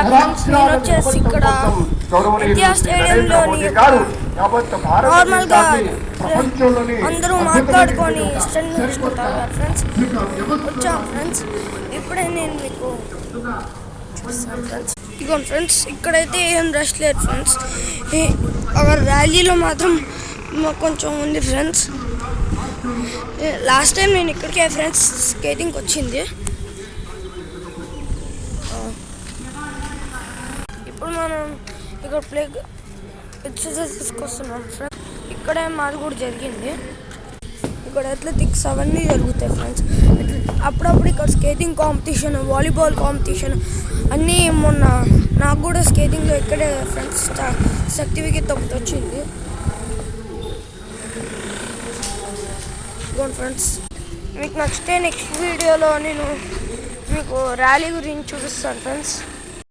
Friends నేను వచ్చేసి ఇక్కడ ఇండియా స్టేడియంలోని నార్మల్గా అందరూ మాట్లాడుకొని స్టెండ్ నేర్చుకుంటారు కదా ఫ్రెండ్స్. వచ్చాం ఫ్రెండ్స్, ఇప్పుడే నేను మీకు చూపిస్తాను ఫ్రెండ్స్. ఇదిగోండి ఫ్రెండ్స్, ఇక్కడైతే ఏం రష్ లేదు ఫ్రెండ్స్. ర్యాలీలో మాత్రం కొంచెం ఉంది ఫ్రెండ్స్. లాస్ట్ టైం నేను ఇక్కడికే ఫ్రెండ్స్ స్కేటింగ్కి వచ్చింది. ఇప్పుడు మనం ఇక్కడ ప్లే ఎక్సర్సైజ్ తీసుకొస్తున్నాం ఫ్రెండ్స్. ఇక్కడే మాది కూడా జరిగింది. ఇక్కడ అథ్లెటిక్స్ అవన్నీ జరుగుతాయి ఫ్రెండ్స్. అప్పుడప్పుడు ఇక్కడ స్కేటింగ్ కాంపిటీషన్, వాలీబాల్ కాంపిటీషన్ అన్నీ. మొన్న నాకు కూడా స్కేటింగ్లో ఇక్కడే ఫ్రెండ్స్ సర్టిఫికేట్ ఒకటి వచ్చింది. ఫ్రెండ్స్ మీకు నచ్చితే నెక్స్ట్ వీడియోలో నేను మీకు ర్యాలీ గురించి చూపిస్తాను ఫ్రెండ్స్.